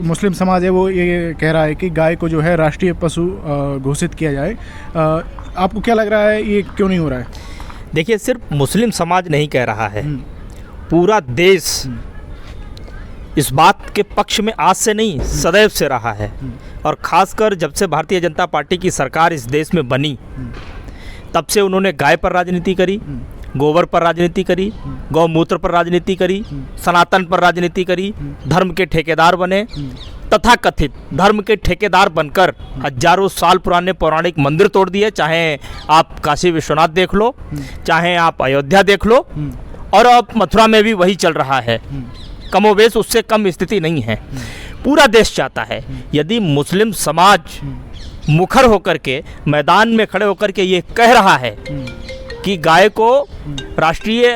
मुस्लिम समाज है वो ये कह रहा है कि गाय को जो है राष्ट्रीय पशु घोषित किया जाए। आपको क्या लग रहा है ये क्यों नहीं हो रहा है? देखिए, सिर्फ मुस्लिम समाज नहीं कह रहा है, पूरा देश इस बात के पक्ष में आज से नहीं सदैव से रहा है। और ख़ासकर जब से भारतीय जनता पार्टी की सरकार इस देश में बनी तब से उन्होंने गाय पर राजनीति करी, गोबर पर राजनीति करी, गौमूत्र पर राजनीति करी, सनातन पर राजनीति करी, धर्म के ठेकेदार बने, तथा कथित धर्म के ठेकेदार बनकर हजारों साल पुराने पौराणिक मंदिर तोड़ दिए। चाहे आप काशी विश्वनाथ देख लो, चाहे आप अयोध्या देख लो, और अब मथुरा में भी वही चल रहा है। कमोवेश उससे कम स्थिति नहीं है। पूरा देश चाहता है यदि मुस्लिम समाज मुखर होकर के मैदान में खड़े होकर के ये कह रहा है कि गाय को राष्ट्रीय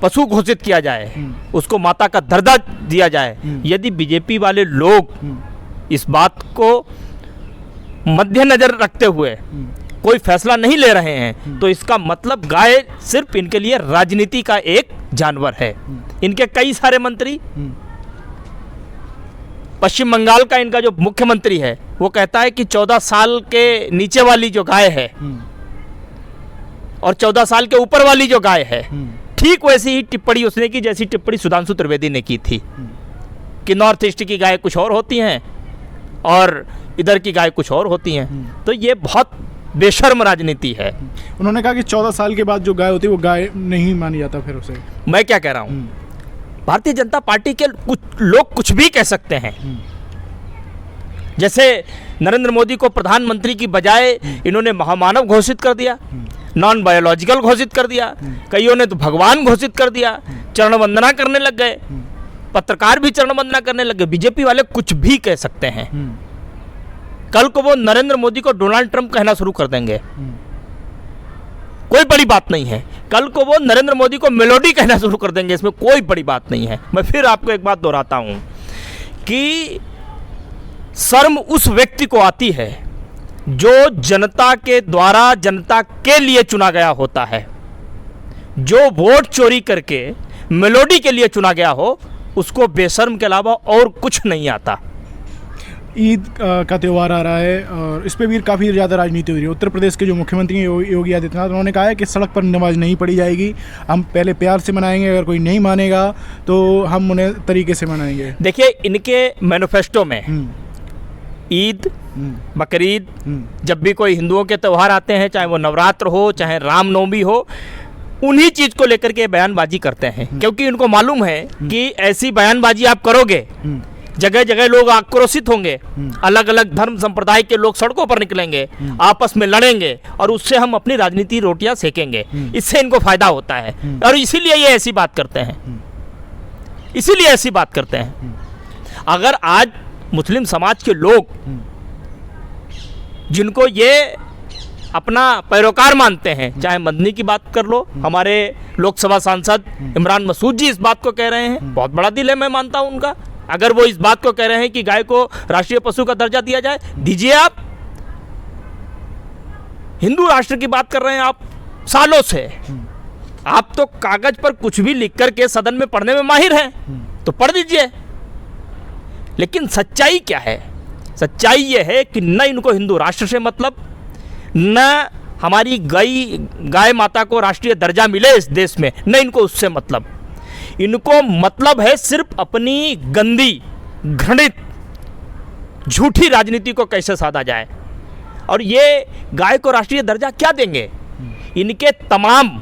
पशु घोषित किया जाए, उसको माता का दर्जा दिया जाए, यदि बीजेपी वाले लोग इस बात को मद्देनजर रखते हुए कोई फैसला नहीं ले रहे हैं तो इसका मतलब गाय सिर्फ इनके लिए राजनीति का एक जानवर है। इनके कई सारे मंत्री, पश्चिम बंगाल का इनका जो मुख्यमंत्री है वो कहता है कि 14 साल के नीचे वाली जो गाय है और 14 साल के ऊपर वाली जो गाय है, ठीक वैसी ही टिप्पणी उसने की जैसी टिप्पणी सुधांशु त्रिवेदी ने की थी कि नॉर्थ ईस्ट की गाय कुछ और होती हैं और इधर की गाय कुछ और होती हैं। तो ये बहुत बेशर्म राजनीति है। उन्होंने कहा कि 14 साल के बाद जो गाय होती है वो गाय नहीं मानी जाता फिर उसे। मैं क्या कह रहा हूँ, भारतीय जनता पार्टी के कुछ लोग कुछ भी कह सकते हैं। जैसे नरेंद्र मोदी को प्रधानमंत्री की बजाय इन्होंने महामानव घोषित कर दिया, नॉन बायोलॉजिकल घोषित कर दिया, कईयों ने तो भगवान घोषित कर दिया, चरण वंदना करने लग गए, पत्रकार भी चरण वंदना करने लग गए। बीजेपी वाले कुछ भी कह सकते हैं, कल को वो नरेंद्र मोदी को डोनाल्ड ट्रंप कहना शुरू कर देंगे, कोई बड़ी बात नहीं है। कल को वो नरेंद्र मोदी को मेलोडी कहना शुरू कर देंगे, इसमें कोई बड़ी बात नहीं है। मैं फिर आपको एक बात दोहराता हूं कि शर्म उस व्यक्ति को आती है जो जनता के द्वारा जनता के लिए चुना गया होता है। जो वोट चोरी करके मेलोडी के लिए चुना गया हो उसको बेशर्म के अलावा और कुछ नहीं आता। ईद का त्यौहार आ रहा है और इस पर भी काफ़ी ज़्यादा राजनीति हो रही है। उत्तर प्रदेश के जो मुख्यमंत्री हैं योगी आदित्यनाथ, उन्होंने कहा है कि सड़क पर नमाज नहीं पढ़ी जाएगी, हम पहले प्यार से मनाएंगे, अगर कोई नहीं मानेगा तो हम उन्हें तरीके से मनाएंगे। देखिए, इनके मैनिफेस्टो में ईद, बकरीद, जब भी कोई हिंदुओं के त्यौहार आते हैं, चाहे वो नवरात्र हो चाहे रामनवमी हो, उन्हीं चीज़ को लेकर के बयानबाजी करते हैं, क्योंकि इनको मालूम है कि ऐसी बयानबाजी आप करोगे जगह जगह लोग आक्रोशित होंगे, अलग अलग धर्म संप्रदाय के लोग सड़कों पर निकलेंगे, आपस में लड़ेंगे और उससे हम अपनी राजनीति रोटियां सेकेंगे। इससे इनको फायदा होता है और इसीलिए ये ऐसी बात करते हैं, इसीलिए ऐसी बात करते हैं। अगर आज मुस्लिम समाज के लोग जिनको ये अपना पैरोकार मानते हैं, चाहे मदनी की बात कर लो, हमारे लोकसभा सांसद इमरान मसूद जी इस बात को कह रहे हैं, बहुत बड़ा दिल है, मैं मानता हूं उनका। अगर वो इस बात को कह रहे हैं कि गाय को राष्ट्रीय पशु का दर्जा दिया जाए, दीजिए। आप हिंदू राष्ट्र की बात कर रहे हैं आप सालों से, आप तो कागज पर कुछ भी लिख करके सदन में पढ़ने में माहिर हैं, तो पढ़ दीजिए। लेकिन सच्चाई क्या है? सच्चाई ये है कि न इनको हिंदू राष्ट्र से मतलब, न हमारी गाय माता को राष्ट्रीय दर्जा मिले इस देश में, न इनको उससे मतलब। इनको मतलब है सिर्फ अपनी गंदी, घृणित, झूठी राजनीति को कैसे साधा जाए। और ये गाय को राष्ट्रीय दर्जा क्या देंगे? इनके तमाम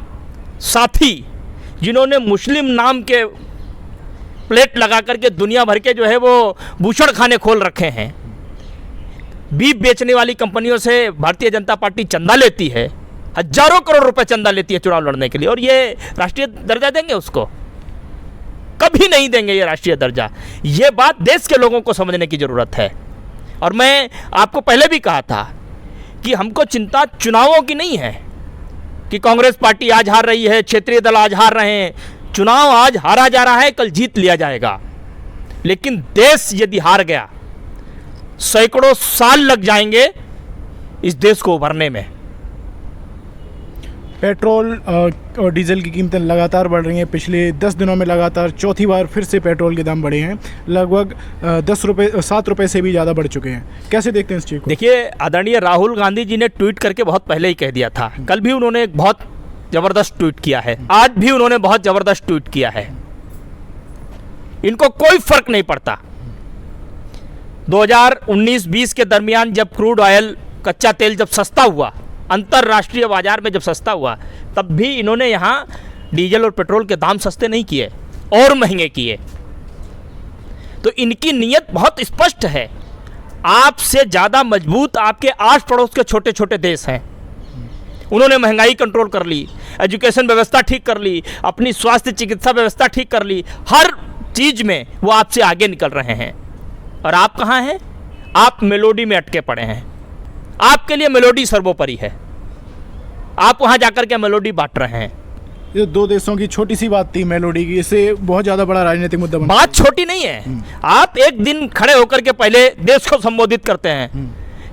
साथी जिन्होंने मुस्लिम नाम के प्लेट लगा करके दुनिया भर के जो है वो भूषण खाने खोल रखे हैं, बीफ बेचने वाली कंपनियों से भारतीय जनता पार्टी चंदा लेती है, हजारों करोड़ रुपए चंदा लेती है चुनाव लड़ने के लिए, और ये राष्ट्रीय दर्जा देंगे उसको? कभी नहीं देंगे ये राष्ट्रीय दर्जा। ये बात देश के लोगों को समझने की ज़रूरत है। और मैं आपको पहले भी कहा था कि हमको चिंता चुनावों की नहीं है कि कांग्रेस पार्टी आज हार रही है, क्षेत्रीय दल आज हार रहे हैं। चुनाव आज हारा जा रहा है, कल जीत लिया जाएगा। लेकिन देश यदि हार गया, सैकड़ों साल लग जाएंगे इस देश को उभरने में। पेट्रोल और डीजल की कीमतें लगातार बढ़ रही हैं। पिछले 10 दिनों में लगातार चौथी बार फिर से पेट्रोल के दाम बढ़े हैं, लगभग 7 रुपये से भी ज़्यादा बढ़ चुके हैं। कैसे देखते हैं इस चीज़ को? देखिए, आदरणीय राहुल गांधी जी ने ट्वीट करके बहुत पहले ही कह दिया था। कल भी उन्होंने एक बहुत ज़बरदस्त ट्वीट किया है, आज भी उन्होंने बहुत ज़बरदस्त ट्वीट किया है। इनको कोई फर्क नहीं पड़ता। 2019-20 के दरमियान जब क्रूड ऑयल, कच्चा तेल जब सस्ता हुआ, अंतर्राष्ट्रीय बाजार में जब सस्ता हुआ, तब भी इन्होंने यहाँ डीजल और पेट्रोल के दाम सस्ते नहीं किए और महंगे किए। तो इनकी नीयत बहुत स्पष्ट है। आपसे ज़्यादा मजबूत आपके आस पड़ोस के छोटे छोटे देश हैं। उन्होंने महंगाई कंट्रोल कर ली, एजुकेशन व्यवस्था ठीक कर ली, अपनी स्वास्थ्य चिकित्सा व्यवस्था ठीक कर ली, हर चीज़ में वो आपसे आगे निकल रहे हैं। और आप कहाँ हैं? आप मेलोडी में अटके पड़े हैं। आपके लिए मेलोडी सर्वोपरि है। आप वहाँ जाकर के मेलोडी बांट रहे हैं। ये दो देशों की छोटी सी बात थी मेलोडी की, इससे बहुत ज़्यादा बड़ा राजनीतिक मुद्दा बना। बात छोटी नहीं है। आप एक दिन खड़े होकर के पहले देश को संबोधित करते हैं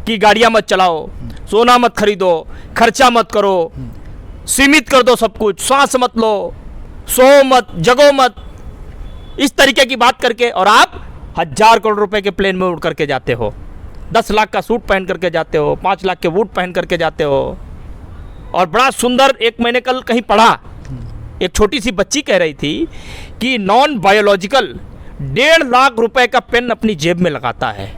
कि गाड़ियाँ मत चलाओ, सोना मत खरीदो, खर्चा मत करो, सीमित कर दो सब कुछ, श्वास मत लो, सो मत, जगो मत, इस तरीके की बात करके, और आप 1000 करोड़ रुपए के प्लेन में उड़ करके जाते हो, 10 लाख का सूट पहन करके जाते हो, 5 लाख के बूट पहन करके जाते हो। और बड़ा सुंदर, एक मैंने कल कहीं पढ़ा, एक छोटी सी बच्ची कह रही थी कि नॉन बायोलॉजिकल 1.5 लाख रुपए का पेन अपनी जेब में लगाता है।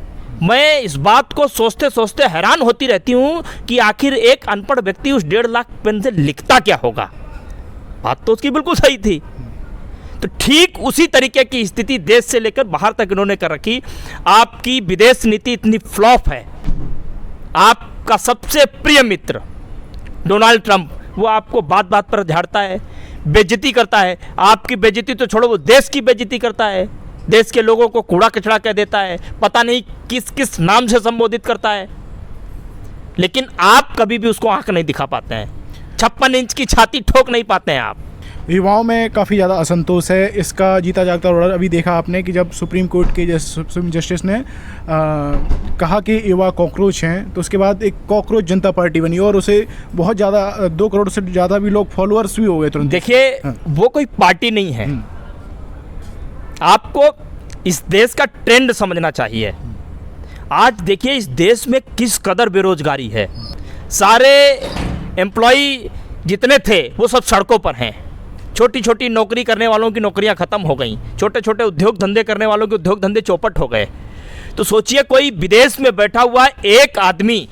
मैं इस बात को सोचते सोचते हैरान होती रहती हूँ कि आखिर एक अनपढ़ व्यक्ति उस 1.5 लाख पेन से लिखता क्या होगा। बात तो उसकी बिल्कुल सही थी। तो ठीक उसी तरीके की स्थिति देश से लेकर बाहर तक इन्होंने कर रखी। आपकी विदेश नीति इतनी फ्लॉप है। आपका सबसे प्रिय मित्र डोनाल्ड ट्रंप, वो आपको बात बात पर झाड़ता है, बेइज्जती करता है। आपकी बेइज्जती तो छोड़ो, वो देश की बेइज्जती करता है, देश के लोगों को कूड़ा कचरा कह देता है, पता नहीं किस किस नाम से संबोधित करता है। लेकिन आप कभी भी उसको आंख नहीं दिखा पाते हैं, 56 इंच की छाती ठोक नहीं पाते हैं आप। युवाओं में काफ़ी ज़्यादा असंतोष है, इसका जीता जागता उदाहरण अभी देखा आपने कि जब सुप्रीम कोर्ट के जस्टिस ने कहा कि युवा कॉकरोच हैं, तो उसके बाद एक कॉकरोच जनता पार्टी बनी और उसे बहुत ज़्यादा 2 करोड़ से ज़्यादा भी लोग फॉलोअर्स भी हो गए तुरंत। देखिए, वो कोई पार्टी नहीं है। आपको इस देश का ट्रेंड समझना चाहिए। आज देखिए इस देश में किस कदर बेरोजगारी है। सारे एम्प्लॉय जितने थे वो सब सड़कों पर हैं। छोटी छोटी नौकरी करने वालों की नौकरियां खत्म हो गई, छोटे छोटे उद्योग धंधे करने वालों के उद्योग धंधे चौपट हो गए। तो सोचिए, कोई विदेश में बैठा हुआ एक आदमी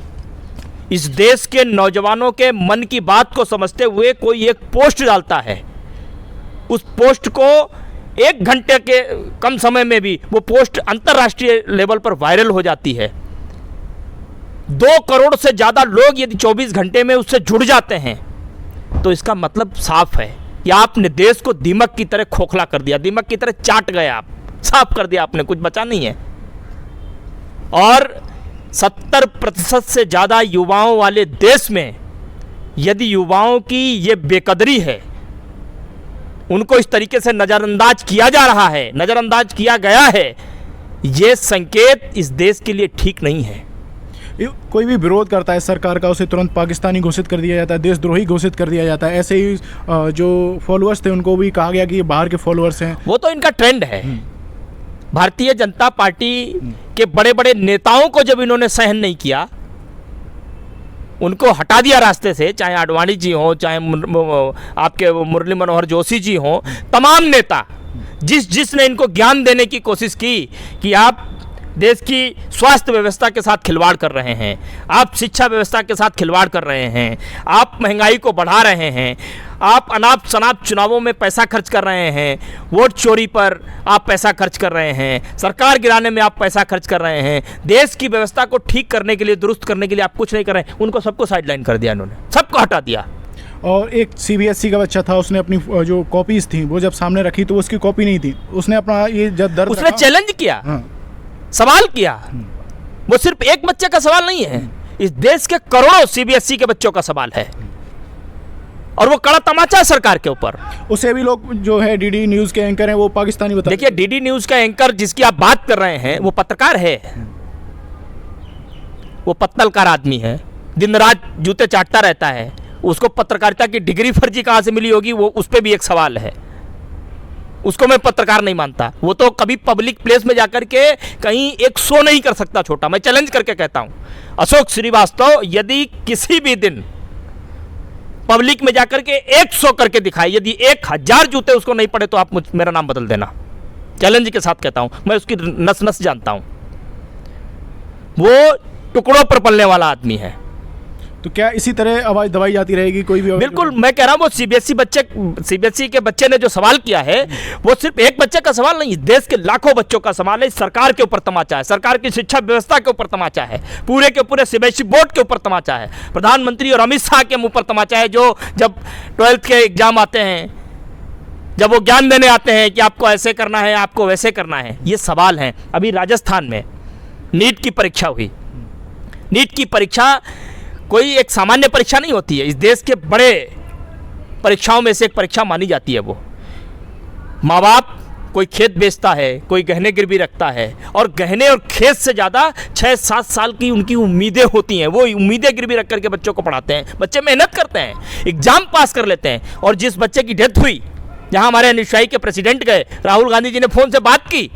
इस देश के नौजवानों के मन की बात को समझते हुए कोई एक पोस्ट डालता है, उस पोस्ट को 1 घंटे के कम समय में भी वो पोस्ट अंतर्राष्ट्रीय लेवल पर वायरल हो जाती है। 2 करोड़ से ज़्यादा लोग यदि 24 घंटे में उससे जुड़ जाते हैं, तो इसका मतलब साफ है कि आपने देश को दीमक की तरह खोखला कर दिया, दीमक की तरह चाट गए आप, साफ कर दिया आपने, कुछ बचा नहीं है। और 70% से ज़्यादा युवाओं वाले देश में यदि युवाओं की ये बेकदरी है, उनको इस तरीके से नज़रअंदाज किया जा रहा है, नज़रअंदाज किया गया है, ये संकेत इस देश के लिए ठीक नहीं है। कोई भी विरोध करता है सरकार का, उसे तुरंत पाकिस्तानी घोषित कर दिया जाता है, देशद्रोही घोषित कर दिया जाता है। ऐसे ही जो फॉलोअर्स थे उनको भी कहा गया कि ये बाहर के फॉलोअर्स हैं। वो तो इनका ट्रेंड है। भारतीय जनता पार्टी के बड़े बड़े नेताओं को जब इन्होंने सहन नहीं किया, उनको हटा दिया रास्ते से, चाहे आडवाणी जी हों, चाहे आपके मुरली मनोहर जोशी जी हों, तमाम नेता जिसने इनको ज्ञान देने की कोशिश की कि आप देश की स्वास्थ्य व्यवस्था के साथ खिलवाड़ कर रहे हैं, आप शिक्षा व्यवस्था के साथ खिलवाड़ कर रहे हैं, आप महंगाई को बढ़ा रहे हैं, आप अनाप शनाप चुनावों में पैसा खर्च कर रहे हैं, वोट चोरी पर आप पैसा खर्च कर रहे हैं, सरकार गिराने में आप पैसा खर्च कर रहे हैं, देश की व्यवस्था को ठीक करने के लिए, दुरुस्त करने के लिए आप कुछ नहीं कर रहे हैं। उनको सबको साइडलाइन कर दिया इन्होंने, सबको हटा दिया। और एक CBSE का बच्चा था, उसने अपनी जो कॉपीज़ थी वो जब सामने रखी तो उसकी कॉपी नहीं थी, उसने अपना ये जब दर्द उसने चैलेंज किया, सवाल किया। वो सिर्फ एक बच्चे का सवाल नहीं है, इस देश के करोड़ों CBSE के बच्चों का सवाल है, और वो कड़ा तमाचा है सरकार के ऊपर। उसे भी लोग जो है DD न्यूज़ के एंकर हैं वो पाकिस्तानी बता। देखिए, DD न्यूज़ का एंकर जिसकी आप बात कर रहे हैं वो पत्रकार है, वो पत्तलकार आदमी है, दिन रात जूते चाटता रहता है, उसको पत्रकारिता की डिग्री फर्जी कहाँ से मिली होगी, वो उस पर भी एक सवाल है। उसको मैं पत्रकार नहीं मानता। वो तो कभी पब्लिक प्लेस में जाकर के कहीं एक शो नहीं कर सकता छोटा। मैं चैलेंज करके कहता हूं, अशोक श्रीवास्तव यदि किसी भी दिन पब्लिक में जाकर के एक शो करके दिखाए, यदि 1000 जूते उसको नहीं पड़े तो आप मेरा नाम बदल देना। चैलेंज के साथ कहता हूं, मैं उसकी नस नस जानता हूं। वो टुकड़ों पर पलने वाला आदमी है। तो क्या इसी तरह आवाज दबाई जाती रहेगी कोई भी? बिल्कुल, मैं कह रहा हूं वो सीबीएसई के बच्चे ने जो सवाल किया है वो सिर्फ एक बच्चे का सवाल नहीं, देश के लाखों बच्चों का सवाल है। सरकार के ऊपर तमाचा है, सरकार की शिक्षा व्यवस्था के ऊपर तमाचा है, पूरे के पूरे सीबीएसई बोर्ड के ऊपर तमाचा है, प्रधानमंत्री और अमित शाह के मुंह पर तमाचा है, जो जब 12th के एग्जाम आते हैं, जब वो ज्ञान देने आते हैं कि आपको ऐसे करना है, आपको वैसे करना है। ये सवाल हैं। अभी राजस्थान में नीट की परीक्षा हुई। नीट की परीक्षा कोई एक सामान्य परीक्षा नहीं होती है, इस देश के बड़े परीक्षाओं में से एक परीक्षा मानी जाती है। वो माँ बाप कोई खेत बेचता है, कोई गहने गिरवी रखता है, और गहने और खेत से ज़्यादा 6-7 साल की उनकी उम्मीदें होती हैं। वो उम्मीदें गिरवी रख करके बच्चों को पढ़ाते हैं। बच्चे मेहनत करते हैं, एग्जाम पास कर लेते हैं। और जिस बच्चे की डेथ हुई, जहाँ हमारे अनुयायी के प्रेसिडेंट गए, राहुल गांधी जी ने फ़ोन से बात की,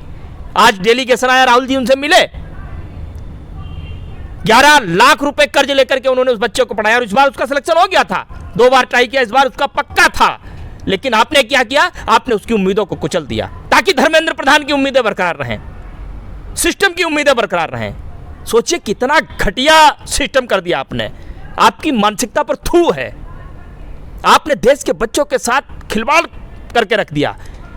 आज डेलीगेशन आया, राहुल जी उनसे मिले, 11 लाख रुपए कर्ज लेकर के उन्होंने उस बच्चे को पढ़ाया। और इस बार उसका सिलेक्शन हो गया था, 2 बार ट्राई किया, इस बार उसका पक्का था। लेकिन आपने क्या किया? आपने उसकी उम्मीदों को कुचल दिया ताकि धर्मेंद्र प्रधान की उम्मीदें बरकरार रहें, सिस्टम की उम्मीदें बरकरार रहें। सोचिए कितना घटिया सिस्टम कर दिया आपने। आपकी मानसिकता पर थू है। आपने देश के बच्चों के साथ खिलवाड़ करके रख दिया,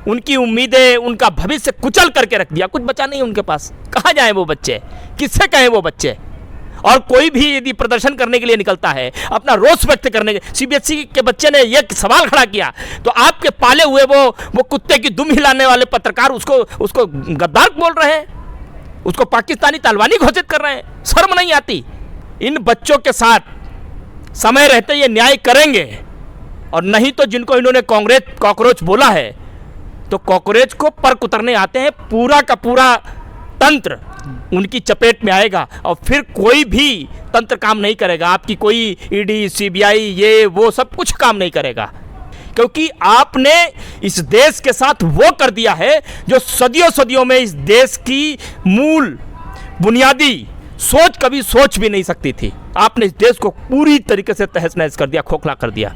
उनकी उम्मीदें, उनका भविष्य कुचल करके रख दिया। कुछ बचा नहीं उनके पास। कहाँ जाए वो बच्चे, किससे कहें वो बच्चे? और कोई भी यदि प्रदर्शन करने के लिए निकलता है, अपना रोष व्यक्त करने के, सीबीएसई के बच्चे ने यह सवाल खड़ा किया तो आपके पाले हुए वो कुत्ते की दुम हिलाने वाले पत्रकार उसको गद्दार बोल रहे हैं, उसको पाकिस्तानी तालिबानी घोषित कर रहे हैं। शर्म नहीं आती? इन बच्चों के साथ समय रहते ये न्याय करेंगे, और नहीं तो जिनको इन्होंने कॉकरोच बोला है, तो कॉकरोच को पर कुतरने आते हैं। पूरा का पूरा तंत्र उनकी चपेट में आएगा और फिर कोई भी तंत्र काम नहीं करेगा। आपकी कोई ईडी, सीबीआई, ये वो सब कुछ काम नहीं करेगा, क्योंकि आपने इस देश के साथ वो कर दिया है जो सदियों में इस देश की मूल बुनियादी सोच कभी सोच भी नहीं सकती थी। आपने इस देश को पूरी तरीके से तहस नहस कर दिया, खोखला कर दिया।